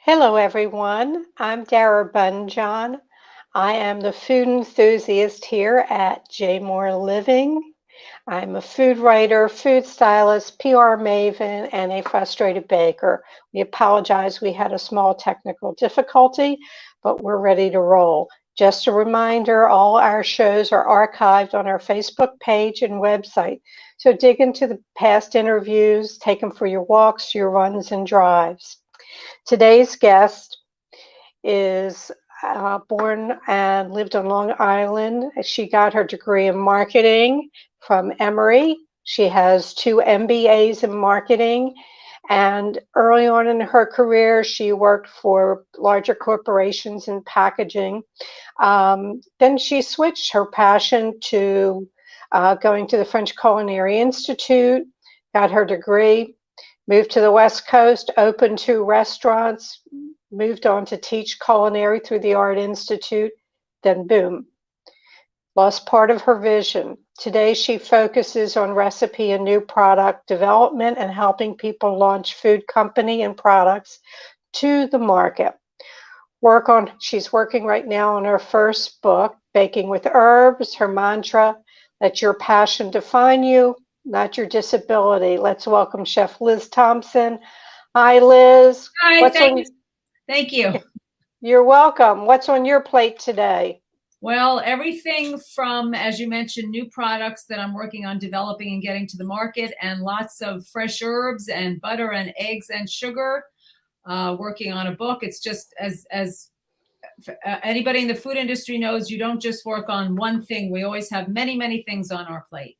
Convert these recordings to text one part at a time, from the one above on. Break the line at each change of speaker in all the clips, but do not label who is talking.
Hello, everyone. I'm Dara Bunjon. I am the food enthusiast here at J Moore Living. I'm a food writer, food stylist, PR maven, and a frustrated baker. We apologize, we had a small technical difficulty, but we're ready to roll. Just a reminder, all our shows are archived on our Facebook page and website. So dig into the past interviews, take them for your walks, your runs, and drives. Today's guest is born and lived on Long Island. She got her degree in marketing from Emory. She has 2 MBAs in marketing. And early on in her career, she worked for larger corporations in packaging. Then she switched her passion to going to the French Culinary Institute, got her degree, moved to the West Coast, opened 2 restaurants, moved on to teach culinary through the Art Institute, then boom, lost part of her vision. Today, she focuses on recipe and new product development and helping people launch food company and products to the market. She's working right now on her first book, Baking with Herbs. Her mantra, let your passion define you, not your disability. Let's welcome Chef Liz Thompson. Hi, Liz.
Hi, thank you.
You're welcome. What's on your plate today?
Well, everything from, as you mentioned, new products that I'm working on developing and getting to the market, and lots of fresh herbs and butter and eggs and sugar. Working on a book. It's just as anybody in the food industry knows, you don't just work on one thing. We always have many, many things on our plate.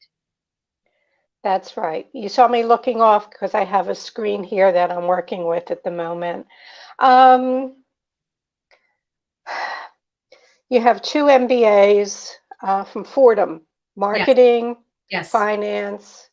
That's right. You saw me looking off because I have a screen here that I'm working with at the moment. You have 2 MBAs from Fordham, marketing,
yes.
Finance,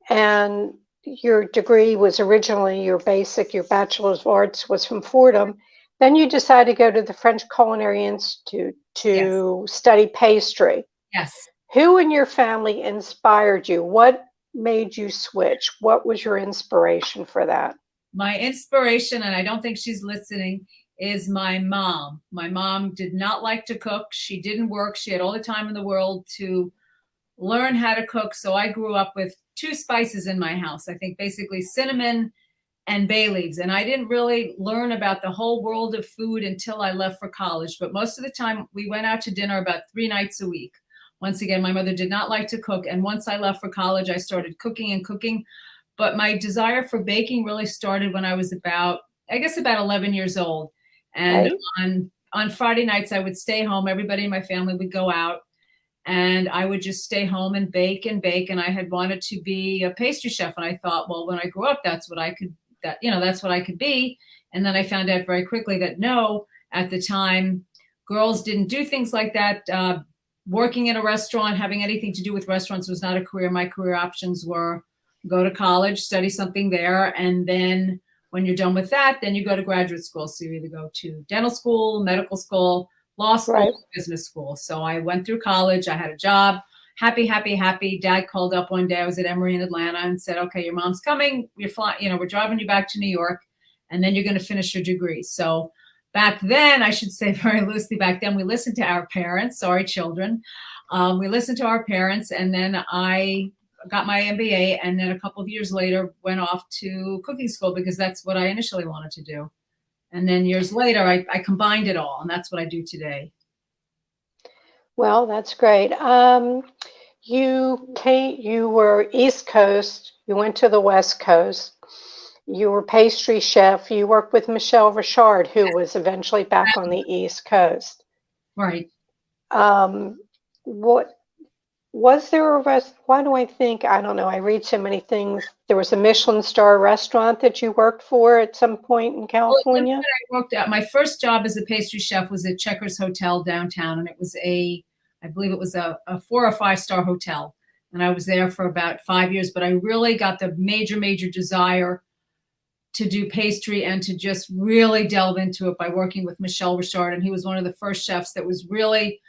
and your degree was originally your Bachelor's of Arts was from Fordham. Then you decided to go to the French Culinary Institute to study pastry.
Yes.
Who in your family inspired you? What made you switch? What was your inspiration for that?
My inspiration, and I don't think she's listening, is my mom. My mom did not like to cook. She didn't work. She had all the time in the world to learn how to cook. So I grew up with 2 spices in my house. I think basically cinnamon and bay leaves. And I didn't really learn about the whole world of food until I left for college. But most of the time we went out to dinner about 3 nights a week. Once again, my mother did not like to cook. And once I left for college, I started cooking. But my desire for baking really started when I was about 11 years old. And on Friday nights, I would stay home. Everybody in my family would go out. And I would just stay home and bake. And I had wanted to be a pastry chef. And I thought, well, when I grew up, that's what I could be. And then I found out very quickly that no, at the time, girls didn't do things like that. Working in a restaurant, having anything to do with restaurants was not a career. My career options were go to college, study something there. And then when you're done with that, then you go to graduate school. So you either go to dental school, medical school, law school, right, business school. So I went through college. I had a job. Happy. Dad called up one day. I was at Emory in Atlanta and said, okay, your mom's coming. We're driving you back to New York, and then you're going to finish your degree. So back then, I should say very loosely, back then we listened to our parents. Sorry, children. We listened to our parents, and then I got my MBA. And then a couple of years later, went off to cooking school because that's what I initially wanted to do. And then years later, I combined it all, and that's what I do today.
Well, that's great. You were East Coast. You went to the West Coast. You were pastry chef. You worked with Michelle Richard, who was eventually back on the East Coast.
Right.
What was there a why do I think, I don't know, I read so many things. There was a Michelin star restaurant that you worked for at some point in California?
Well, I worked at, my first job as a pastry chef was at Checkers Hotel downtown, and it was I believe it was a 4 or 5 star hotel. And I was there for about 5 years, but I really got the major desire to do pastry and to just really delve into it by working with Michelle Richard. And he was one of the first chefs that was really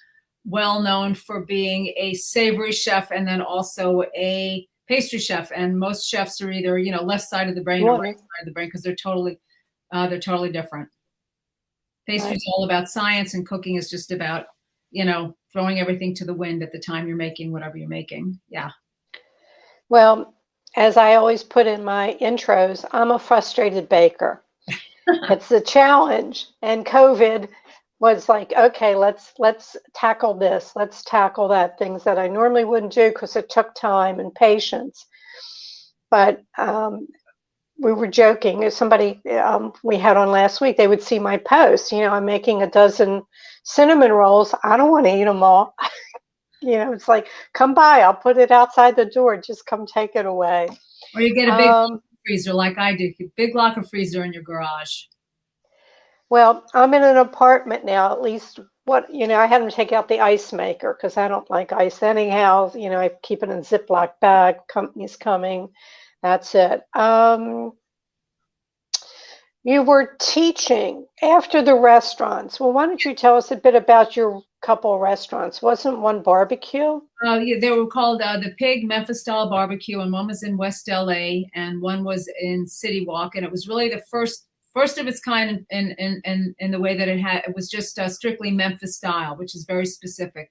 well known for being a savory chef and then also a pastry chef. And most chefs are either, left side of the brain or right side of the brain because they're totally They're totally different. Pastry is all about science, and cooking is just about, throwing everything to the wind at the time you're making whatever you're making. Yeah.
Well, as I always put in my intros, I'm a frustrated baker. It's a challenge, and COVID was like, okay, let's tackle this, let's tackle that, things that I normally wouldn't do because it took time and patience. But we were joking. Somebody we had on last week, they would see my post. I'm making a dozen cinnamon rolls. I don't want to eat them all. It's like, come by. I'll put it outside the door. Just come take it away.
Or you get a big freezer like I do. Big locker freezer in your garage.
Well, I'm in an apartment now. At least I had them take out the ice maker because I don't like ice anyhow. I keep it in a Ziploc bag. Company's coming. That's it. You were teaching after the restaurants. Well, why don't you tell us a bit about your couple restaurants? Wasn't one barbecue?
Yeah, they were called the Pig Memphis Style Barbecue, and one was in West LA, and one was in City Walk, and it was really the first of its kind in the way that it was just strictly Memphis style, which is very specific.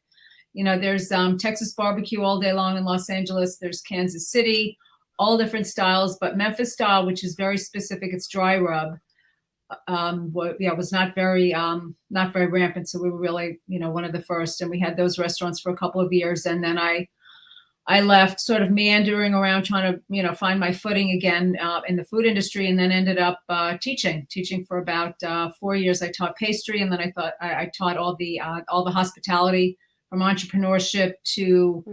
There's Texas barbecue all day long in Los Angeles. There's Kansas City, all different styles, but Memphis style, which is very specific, it's dry rub. Was not very rampant. So we were really, one of the first, and we had those restaurants for a couple of years. And then I left, sort of meandering around trying to, find my footing again in the food industry, and then ended up teaching for about 4 years. I taught pastry, and then I taught all the hospitality, from entrepreneurship to,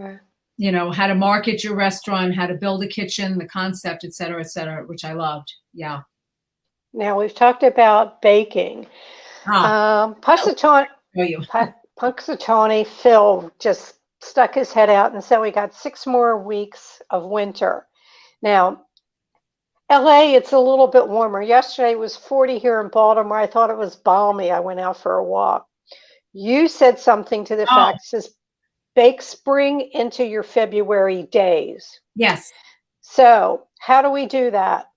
how to market your restaurant, how to build a kitchen, the concept, et cetera, which I loved. Yeah.
Now we've talked about baking. Punxsutawney Phil just stuck his head out and said we got 6 more weeks of winter. Now, LA, it's a little bit warmer. Yesterday it was 40 here in Baltimore. I thought it was balmy. I went out for a walk. You said something to the fact, says bake spring into your February days.
Yes.
So how do we do that?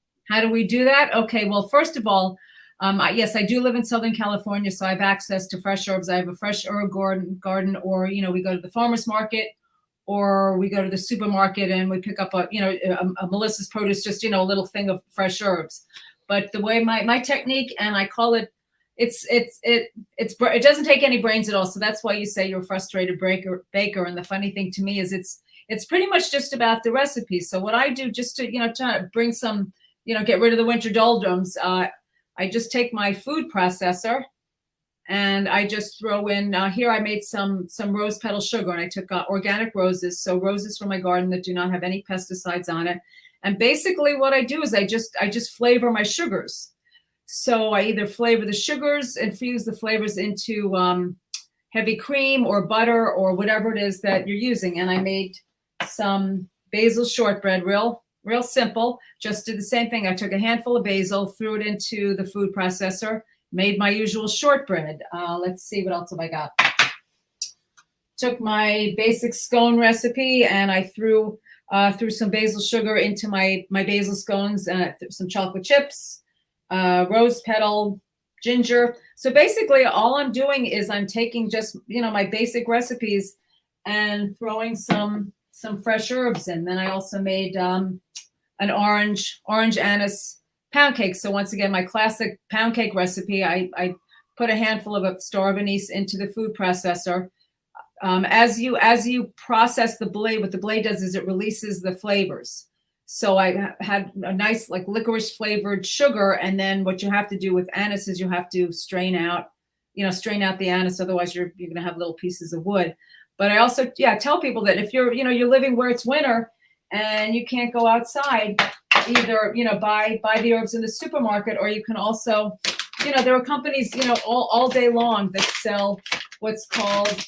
Okay, well, first of all, yes, I do live in Southern California, so I have access to fresh herbs. I have a fresh herb garden, or, we go to the farmer's market, or we go to the supermarket and we pick up a Melissa's Produce, just, a little thing of fresh herbs. But the way my technique, and I call it, it doesn't take any brains at all. So that's why you say you're a frustrated baker. And the funny thing to me is it's pretty much just about the recipe. So what I do, just to, try to bring some, get rid of the winter doldrums, I just take my food processor and I just throw in, here I made some rose petal sugar, and I took organic roses. So roses from my garden that do not have any pesticides on it. And basically what I do is I just flavor my sugars. So I either flavor the sugars, infuse the flavors into heavy cream or butter or whatever it is that you're using. And I made some Basil Shortbread, real simple. Just did the same thing. I took a handful of basil, threw it into the food processor, made my usual shortbread. Let's see, what else have I got? Took my basic scone recipe and I threw some basil sugar into my basil scones, some chocolate chips, rose petal, ginger. So basically all I'm doing is I'm taking just, my basic recipes and throwing some fresh herbs in. Then I also made an orange anise pound cake. So once again, my classic pound cake recipe, I put a handful of a star of anise into the food processor. As you process the blade, what the blade does is it releases the flavors. So I had a nice like licorice flavored sugar, and then what you have to do with anise is you have to strain out the anise. Otherwise, you're going to have little pieces of wood. But I also tell people that if you're living where it's winter and you can't go outside, either buy the herbs in the supermarket, or you can also there are companies all day long that sell what's called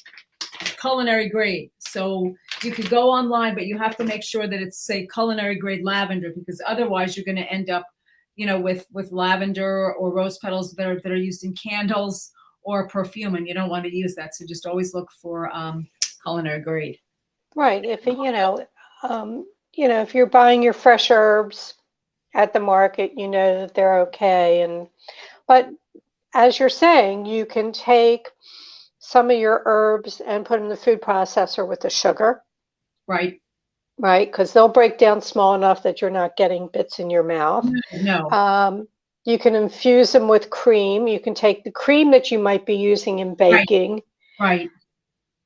culinary grade. So you could go online, but you have to make sure that it's, say, culinary grade lavender, because otherwise you're going to end up, with lavender or rose petals that are used in candles or perfume, and you don't want to use that. So just always look for culinary grade.
Right. If if you're buying your fresh herbs at the market, you know that they're okay. But as you're saying, you can take some of your herbs and put in the food processor with the sugar,
Right.
right? Because they'll break down small enough that you're not getting bits in your mouth.
No.
You can infuse them with cream. You can take the cream that you might be using in baking,
Right.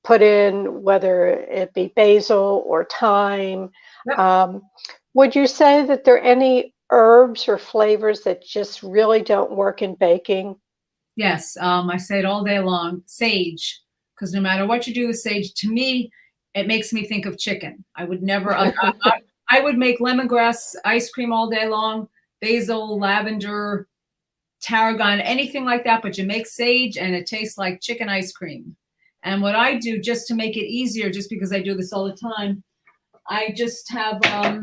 put in whether it be basil or thyme.
Yep.
Would you say that there are any herbs or flavors that just really don't work in baking?
Yes. I say it all day long. Sage, because no matter what you do with sage, to me, it makes me think of chicken. I would never. I would make lemongrass ice cream all day long. Basil, lavender, tarragon, anything like that. But you make sage, and it tastes like chicken ice cream. And what I do, just to make it easier, just because I do this all the time, I just have, I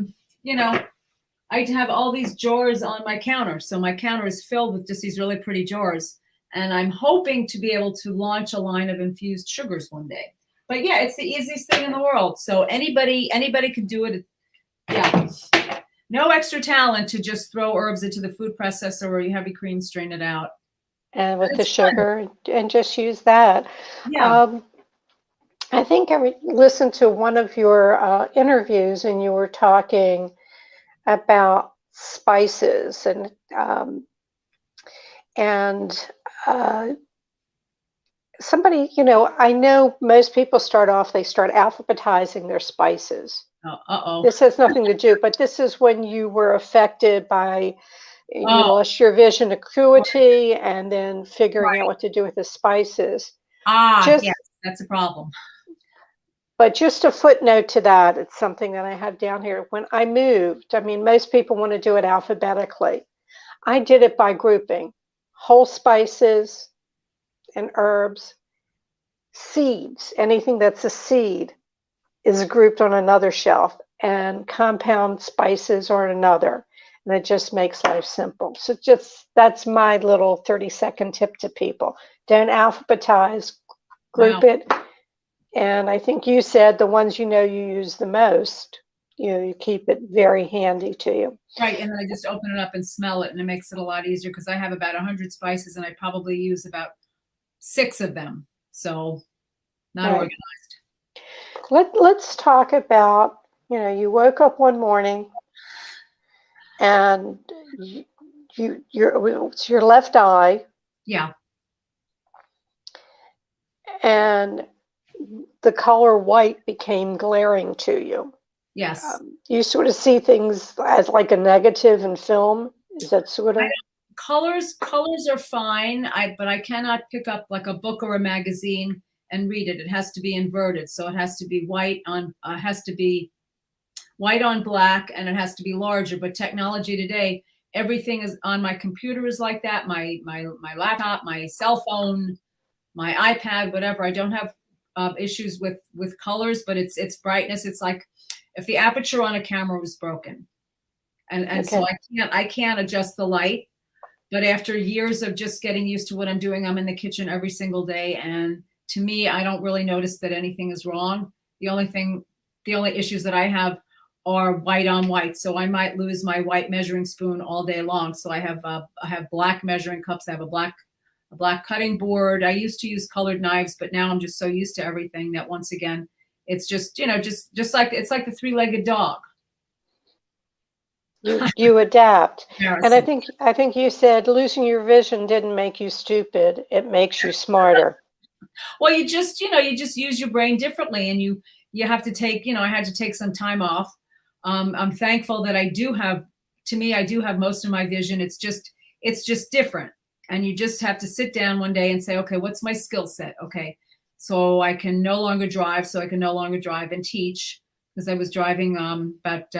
have all these jars on my counter. So my counter is filled with just these really pretty jars. And I'm hoping to be able to launch a line of infused sugars one day. But yeah, it's the easiest thing in the world. So anybody can do it. Yeah. No extra talent to just throw herbs into the food processor or you heavy cream, strain it out.
And with the sugar, and just use that.
Yeah.
I think I listened to one of your interviews, and you were talking about spices and somebody, I know most people they start alphabetizing their spices.
Uh-oh.
This has nothing to do, but this is when you were affected by, you lost your vision acuity and then figuring out what to do with the spices.
Yes, that's a problem.
But just a footnote to that, it's something that I have down here. When I moved, I mean, most people want to do it alphabetically. I did it by grouping whole spices and herbs, seeds, anything that's a seed is grouped on another shelf, and compound spices are on another. And it just makes life simple. So that's my little 30-second tip to people. Don't alphabetize, group it. And I think you said the ones you use the most, you keep it very handy to you.
Right, and then I just open it up and smell it, and it makes it a lot easier because I have about 100 spices, and I probably use about 6 of them. So not organized.
Let's talk about, you woke up one morning and it's your left eye.
Yeah.
And the color white became glaring to you.
Yes.
You sort of see things as like a negative in film. Is that sort of?
Colors are fine. But I cannot pick up like a book or a magazine and read it. It has to be inverted. So it has to be white on black, and it has to be larger. But technology today, everything is on my computer is like that. My laptop, my cell phone, my iPad, whatever. I don't have issues with colors, but it's brightness. It's like if the aperture on a camera was broken, and so I can't adjust the light. But after years of just getting used to what I'm doing, I'm in the kitchen every single day, and to me, I don't really notice that anything is wrong. The only issues that I have are white on white. So I might lose my white measuring spoon all day long. So I have black measuring cups. I have a black cutting board. I used to use colored knives, but now I'm just so used to everything that once again, it's just, just like, it's like the 3-legged dog.
You adapt. And I think you said losing your vision didn't make you stupid. It makes you smarter.
Well, you just use your brain differently, and you have to take, I had to take some time off. I'm thankful that I do have most of my vision. It's just different. And you just have to sit down one day and say, okay, what's my skill set? Okay, so I can no longer drive. So I can no longer drive and teach, because I was driving about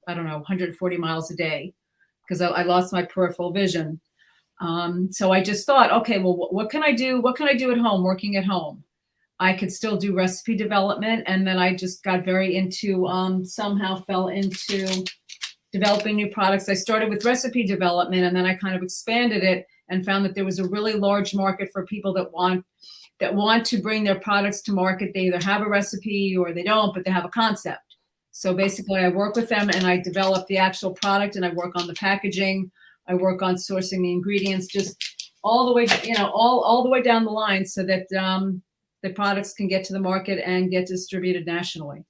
140 miles a day because I lost my peripheral vision. So I just thought, okay, well, what can I do? What can I do at home, working at home? I could still do recipe development. And then I just got very into, somehow fell into developing new products. I started with recipe development, and then I kind of expanded it and found that there was a really large market for people that want to bring their products to market. They either have a recipe or they don't, but they have a concept. So basically I work with them and I develop the actual product, and I work on the packaging. I work on sourcing the ingredients, just all the way, all the way down the line, so that the products can get to the market and get distributed nationally.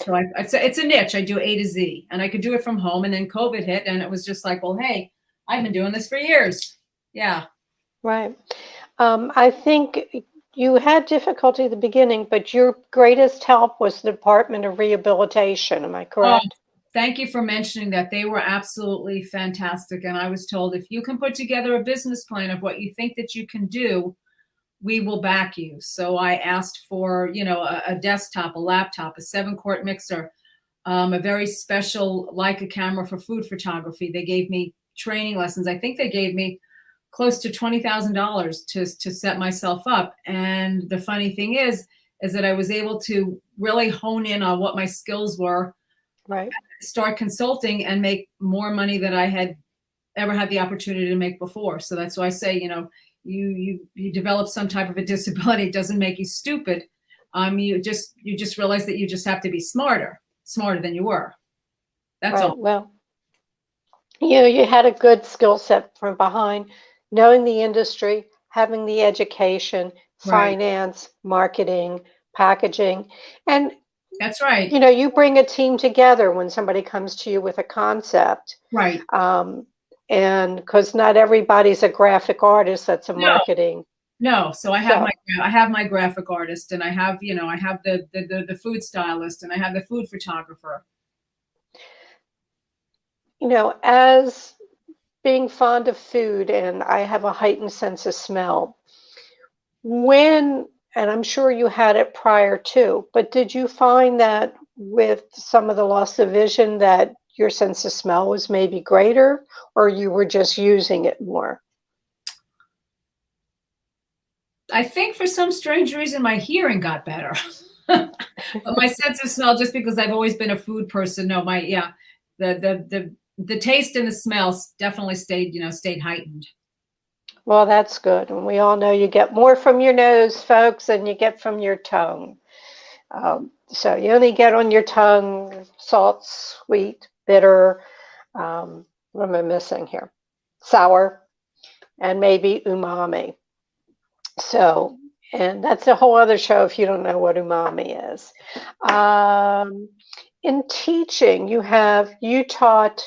So it's a niche. I do A to Z, and I could do it from home. And then COVID hit, and it was just like, well, hey, I've been doing this for years. Yeah.
Right. I think you had difficulty at the beginning, but your greatest help was the Department of Rehabilitation. Am I correct?
Thank you for mentioning that. They were absolutely fantastic. And I was told, if you can put together a business plan of what you think that you can do, we will back you. So I asked for, a desktop, a laptop, a 7-quart mixer, a very special Leica camera for food photography. They gave me training lessons. I think they gave me close to $20,000 to set myself up. And the funny thing is that I was able to really hone in on what my skills were,
right,
start consulting, and make more money than I had ever had the opportunity to make before. So that's why I say, you develop some type of a disability. It doesn't make you stupid. You just realize that you just have to be smarter than you were. That's
right.
all.
Well, you had a good skill set from behind, knowing the industry, having the education,
Right.
finance, marketing, packaging, and
That's right.
you bring a team together when somebody comes to you with a concept.
Right.
And because not everybody's a graphic artist, that's a marketing.
No. So I have my graphic artist, and I have the food stylist, and I have the food photographer.
As being fond of food, and I have a heightened sense of smell. And I'm sure you had it prior too, but did you find that with some of the loss of vision that your sense of smell was maybe greater, or you were just using it more?
I think for some strange reason my hearing got better. But my sense of smell, just because I've always been a food person, the taste and the smells definitely stayed heightened.
Well, that's good. And we all know you get more from your nose, folks, than you get from your tongue. So you only get on your tongue salt, sweet, bitter. What am I missing here? Sour, and maybe umami. So, and that's a whole other show if you don't know what umami is. In teaching, you taught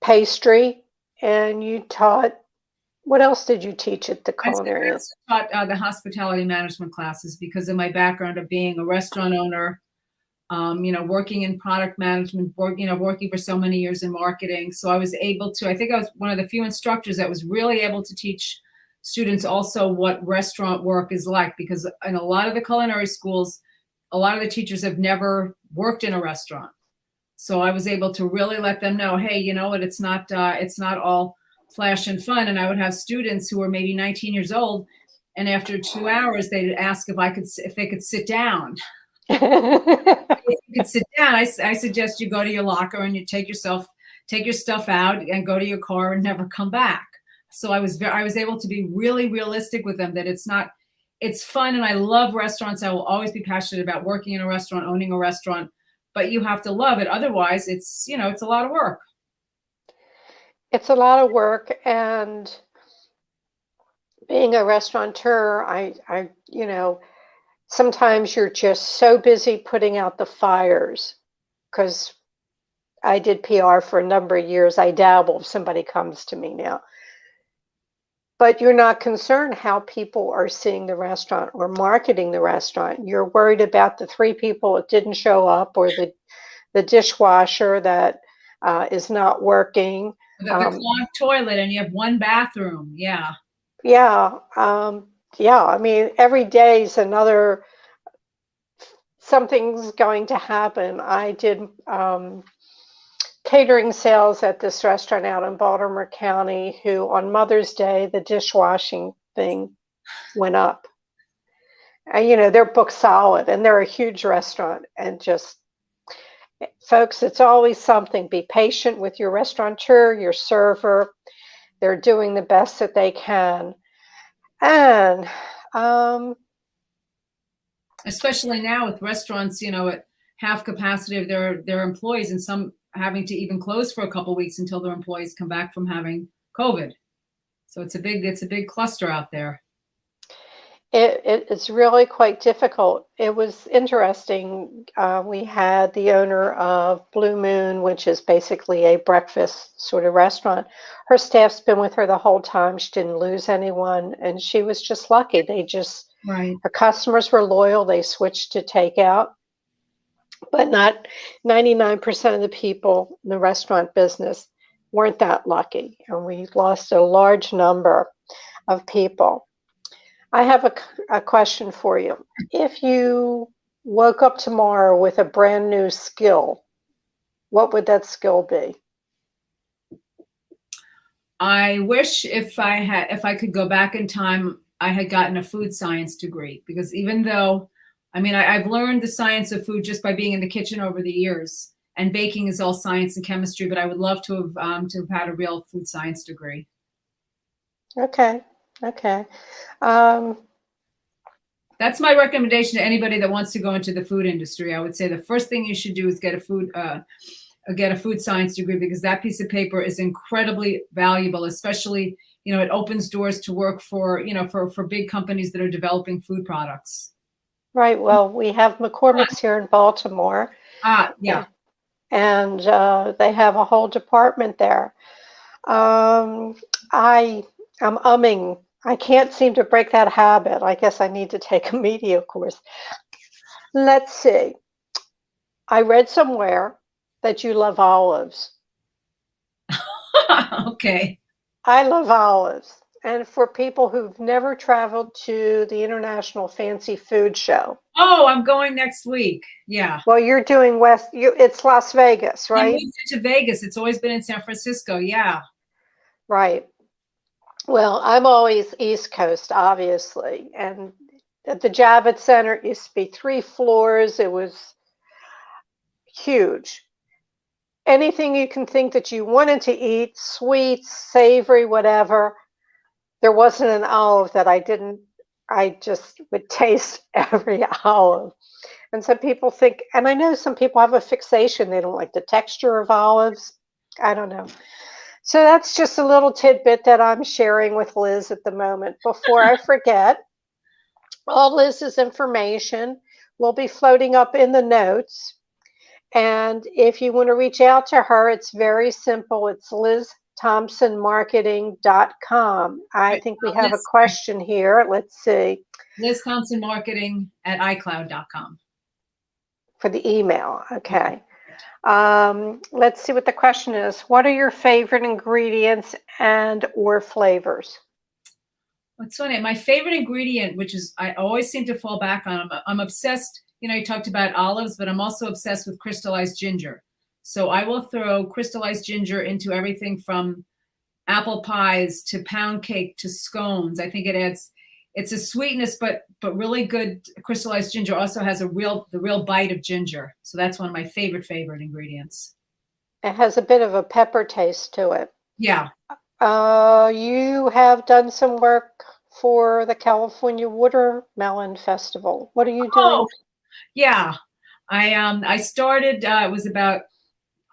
pastry, and you taught, what else did you teach at the Culinary?
I taught the hospitality management classes because of my background of being a restaurant owner, working in product management, working for so many years in marketing. So I was able to, I think I was one of the few instructors that was really able to teach students also what restaurant work is like, because in a lot of the culinary schools, a lot of the teachers have never worked in a restaurant. So I was able to really let them know, hey, you know what, it's not all flash and fun. And I would have students who were maybe 19 years old, and after 2 hours, they'd ask if they could sit down. If you could sit down, I suggest you go to your locker and you take your stuff out and go to your car and never come back. So I was able to be really realistic with them that it's fun, and I love restaurants. I will always be passionate about working in a restaurant, owning a restaurant, but you have to love it. Otherwise, it's a lot of work.
It's a lot of work, and being a restaurateur, I sometimes you're just so busy putting out the fires, because I did PR for a number of years. I dabble if somebody comes to me now. But you're not concerned how people are seeing the restaurant or marketing the restaurant. You're worried about the 3 people that didn't show up, or the dishwasher that is not working.
The clogged toilet, and you have 1 bathroom. Yeah.
Yeah. I mean, every day is something's going to happen. I did catering sales at this restaurant out in Baltimore County, who on Mother's Day, the dishwashing thing went up. And, they're booked solid, and they're a huge restaurant. And just, folks, it's always something. Be patient with your restaurateur, your server. They're doing the best that they can. And
especially now with restaurants, half capacity of their employees, and some having to even close for a couple of weeks until their employees come back from having COVID. So it's a big cluster out there.
It's really quite difficult. It was interesting. We had the owner of Blue Moon, which is basically a breakfast sort of restaurant. Her staff's been with her the whole time. She didn't lose anyone, and she was just lucky.
Right.
Her customers were loyal. They switched to takeout, but not 99% of the people in the restaurant business weren't that lucky, and we lost a large number of people. I have a question for you. If you woke up tomorrow with a brand new skill, what would that skill be?
I wish if I could go back in time, I had gotten a food science degree, because even though, I mean, I've learned the science of food just by being in the kitchen over the years, and baking is all science and chemistry, but I would love to have had a real food science degree.
Okay. Okay.
That's my recommendation to anybody that wants to go into the food industry. I would say the first thing you should do is get a food science degree, because that piece of paper is incredibly valuable, especially, it opens doors to work for big companies that are developing food products. Right.
Well, we have McCormick's here in Baltimore.
Yeah.
And they have a whole department there. I'm umming. I can't seem to break that habit. I guess I need to take a media course. Let's see. I read somewhere that you love olives.
Okay.
I love olives. And for people who've never traveled to the International Fancy Food Show.
Oh, I'm going next week. Yeah.
Well, you're doing it's Las Vegas, right?
I moved to Vegas. It's always been in San Francisco. Yeah.
Right. Well, I'm always East Coast, obviously. And at the Javits Center, it used to be 3 floors. It was huge. Anything you can think that you wanted to eat, sweets, savory, whatever, there wasn't an olive that I just would taste every olive. And some people think, and I know some people have a fixation, they don't like the texture of olives. I don't know. So that's just a little tidbit that I'm sharing with Liz at the moment. Before I forget, all Liz's information will be floating up in the notes. And if you want to reach out to her, it's very simple. It's LizThompsonMarketing.com. I think we have a question here. Let's see.
LizThompsonMarketing@iCloud.com.
For the email. Okay. Let's see what the question is. What are your favorite ingredients or flavors?
What's funny? My favorite ingredient, which is I always seem to fall back on, I'm obsessed. You talked about olives, but I'm also obsessed with crystallized ginger. So I will throw crystallized ginger into everything from apple pies to pound cake to scones. I think it's a sweetness, but really good. Crystallized ginger also has the real bite of ginger. So that's one of my favorite ingredients.
It has a bit of a pepper taste to it.
Yeah.
You have done some work for the California Watermelon Festival. What are you doing?
Yeah. I started, it was about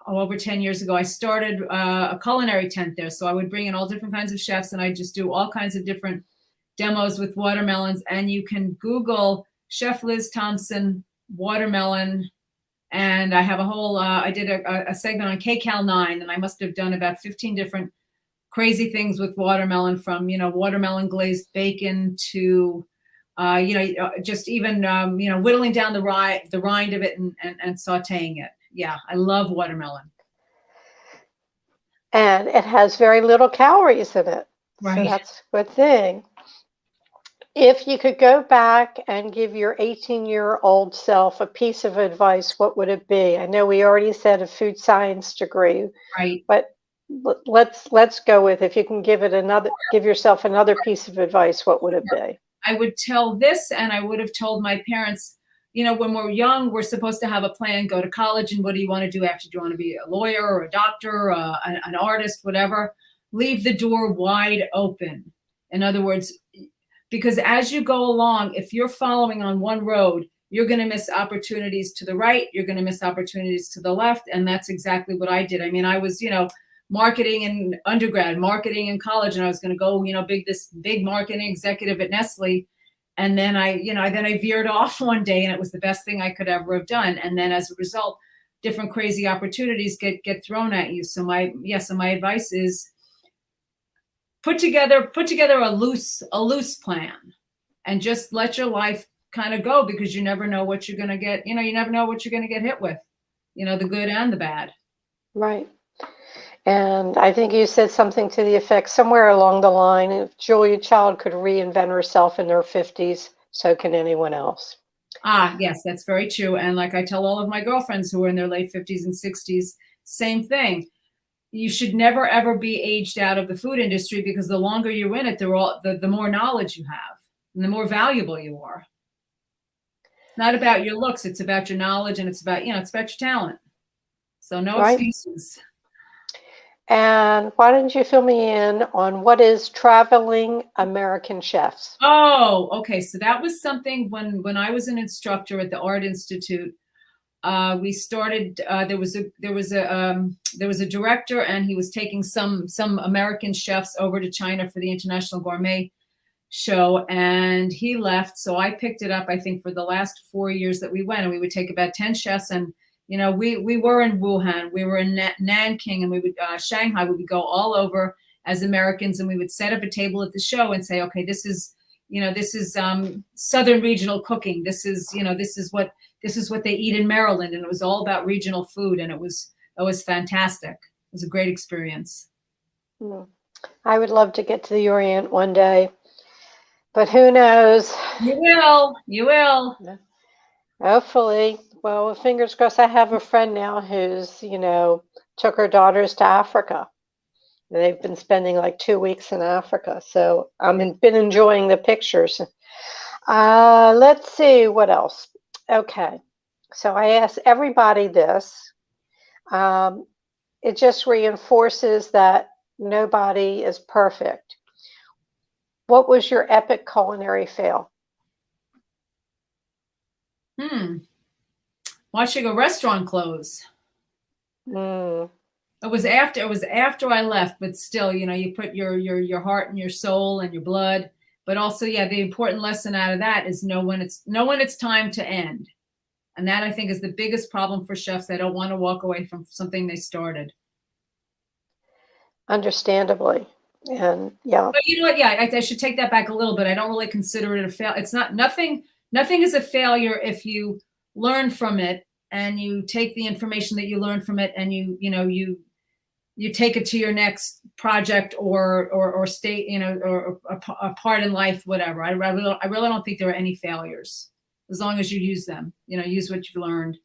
over 10 years ago, I started a culinary tent there. So I would bring in all different kinds of chefs, and I just do all kinds of different demos with watermelons. And you can Google Chef Liz Thompson watermelon. And I have a whole, I did a segment on KCAL9, and I must have done about 15 different crazy things with watermelon, from, watermelon glazed bacon to, just even, whittling down the rind of it and sauteing it. Yeah, I love watermelon.
And it has very little calories in it.
Right.
So that's a good thing. If you could go back and give your 18-year-old self a piece of advice, what would it be? I know we already said a food science degree,
right?
But let's go with, if you can give yourself another piece of advice, what would it be?
I would tell this, and I would have told my parents, when we're young, we're supposed to have a plan, go to college, and what do you want to do after? Do you want to be a lawyer or a doctor, an artist, whatever? Leave the door wide open. In other words, because as you go along, if you're following on one road, you're going to miss opportunities to the right, you're going to miss opportunities to the left. And that's exactly what I did. I mean, I was, marketing in undergrad, marketing in college, and I was going to go, this big marketing executive at Nestle. And then I veered off one day, and it was the best thing I could ever have done. And then as a result, different crazy opportunities get thrown at you. So my advice is put together a loose plan, and just let your life kind of go, because you never know what you're going to get. You never know what you're going to get hit with, the good and the bad.
Right. And I think you said something to the effect somewhere along the line, if Julia Child could reinvent herself in her 50s, so can anyone else.
Ah, yes, that's very true. And like I tell all of my girlfriends who are in their late 50s and 60s, same thing. You should never, ever be aged out of the food industry, because the longer you're in it, the more knowledge you have and the more valuable you are. It's not about your looks. It's about your knowledge, and it's about your talent. So no excuses.
And why don't you fill me in on what is Traveling American Chefs?
Oh, okay. So that was something when I was an instructor at the Art Institute. We started. There was a director, and he was taking some American chefs over to China for the International Gourmet Show, and he left. So I picked it up. I think for the last 4 years that we went, and we would take about 10 chefs, and we were in Wuhan, we were in Nanking, and we would Shanghai. We would go all over as Americans, and we would set up a table at the show and say, okay, this is Southern regional cooking. This is what they eat in Maryland, and it was all about regional food, and it was fantastic. It was a great experience.
I would love to get to the Orient one day, but who knows?
You will.
Hopefully. Well, fingers crossed. I have a friend now who's, took her daughters to Africa. They've been spending like 2 weeks in Africa. So I've been enjoying the pictures. Let's see what else. Okay. So I asked everybody this. It just reinforces that nobody is perfect. What was your epic culinary fail?
Watching a restaurant close. It was after I left, but still, you put your heart and your soul and your blood. But also, the important lesson out of that is know when it's time to end. And that, I think, is the biggest problem for chefs. They don't want to walk away from something they started.
Understandably. And yeah.
But you know what? Yeah, I should take that back a little bit. I don't really consider it a fail. It's not nothing is a failure if you learn from it, and you take the information that you learn from it, and you take it to your next project or state, or a part in life, whatever. I really don't think there are any failures, as long as you use them, use what you've learned.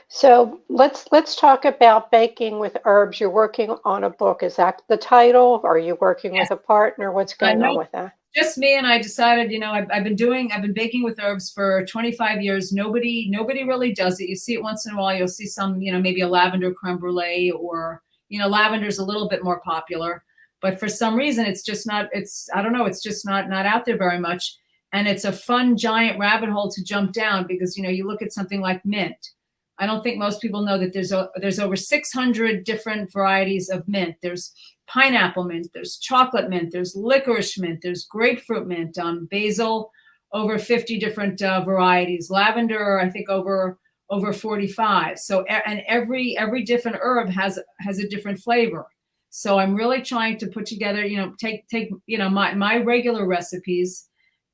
So let's talk about baking with herbs. You're working on a book. Is that the title? Are you working with a partner? What's going on with that?
Just me, and I decided, I've been baking with herbs for 25 years. Nobody really does it. You see it once in a while. You'll see some, maybe a lavender creme brulee, or, lavender's a little bit more popular, but for some reason it's just not out there very much. And it's a fun giant rabbit hole to jump down, because, you look at something like mint. I don't think most people know that there's over 600 different varieties of mint. There's pineapple mint, there's chocolate mint, there's licorice mint, there's grapefruit mint, basil, over 50 different varieties, lavender, I think over 45. So, and every different herb has a different flavor. So I'm really trying to put together, take my regular recipes,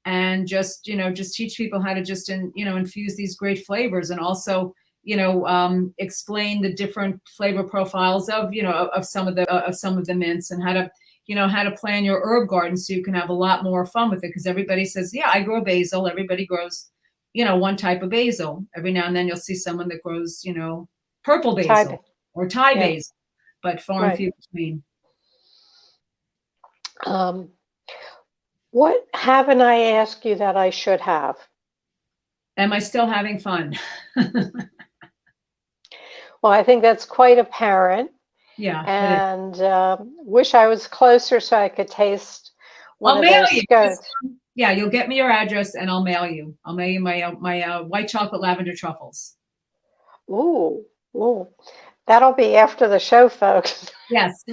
and just teach people how to just infuse these great flavors, and also explain the different flavor profiles of some of the mints, and how to plan your herb garden so you can have a lot more fun with it. Because everybody says, yeah, I grow basil. Everybody grows, one type of basil. Every now and then you'll see someone that grows, purple basil or Thai basil, but far and few between.
What haven't I asked you that I should have?
Am I still having fun?
Well, I think that's quite apparent.
Yeah.
And wish I was closer so I could taste one of those scones.
Yeah, you'll get me your address and I'll mail you. I'll mail you my white chocolate lavender truffles.
Ooh, ooh. That'll be after the show, folks.
Yes.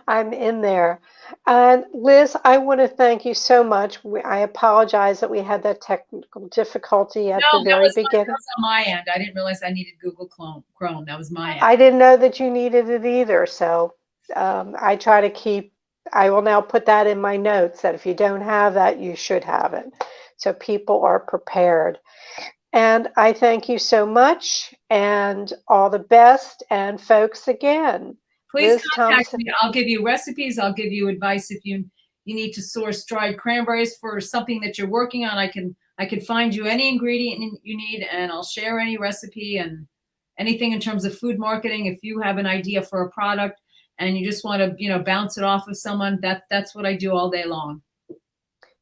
I'm in there. And Liz, I want to thank you so much. I apologize that we had that technical difficulty
No,
at the very
that
beginning.
was on my end. I didn't realize I needed Google Chrome. That was my end.
I didn't know that you needed it either. So I try to keep, I will now put that in my notes that if you don't have that, you should have it. So people are prepared. And I thank you so much and all the best. And folks, again,
Please
Liz
contact
Thompson.
me. I'll give you recipes. I'll give you advice if you need to source dried cranberries for something that you're working on. I can find you any ingredient you need, and I'll share any recipe and anything in terms of food marketing. If you have an idea for a product and you just want to bounce it off of someone, that's what I do all day long.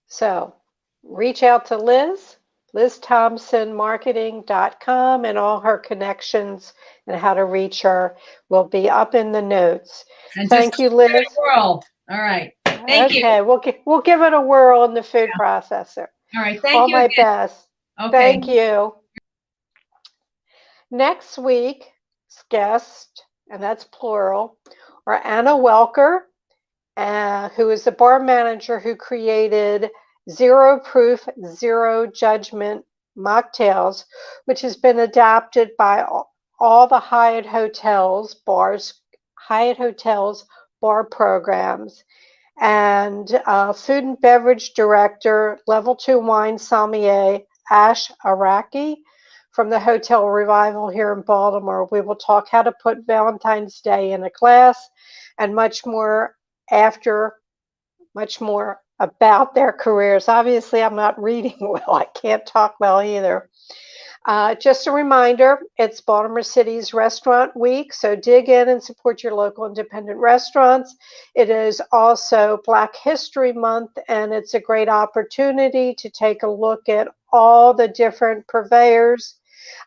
So reach out to Liz, LizThompsonMarketing.com, and all her connections and how to reach her will be up in the notes.
And
Thank you, Liz.
World. All right. Thank you.
Okay, we'll give it a whirl in the food processor.
All right. Thank
all
you.
my
Again.
best.
Okay.
Thank you. Next week's guest, and that's plural, are Anna Welker, who is the bar manager who created Zero Proof, Zero Judgment mocktails, which has been adapted by all the Hyatt Hotels bar programs, and food and beverage director, level 2 wine sommelier Ash Araki from the Hotel Revival here in Baltimore. We will talk how to put Valentine's Day in a glass and much more about their careers. Obviously, I'm not reading well. I can't talk well either. Just a reminder, it's Baltimore City's Restaurant Week, so dig in and support your local independent restaurants. It is also Black History Month, and it's a great opportunity to take a look at all the different purveyors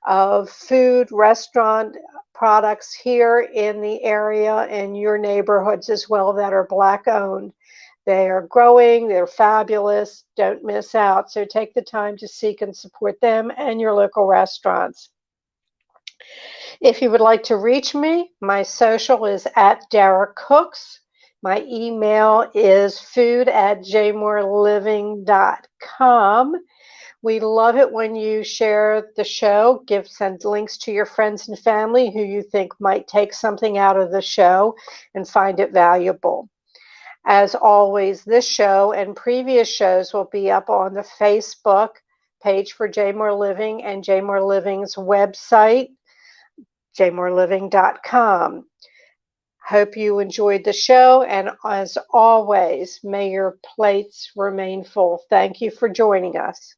of food, restaurant products here in the area, in your neighborhoods as well, that are Black owned. They are growing, they're fabulous, don't miss out. So take the time to seek and support them and your local restaurants. If you would like to reach me, my social is at Dara Cooks. My email is food@jmoreliving.com. We love it when you share the show, send links to your friends and family who you think might take something out of the show and find it valuable. As always, this show and previous shows will be up on the Facebook page for J More Living and J More Living's website, jmoreliving.com. Hope you enjoyed the show, and as always, may your plates remain full. Thank you for joining us.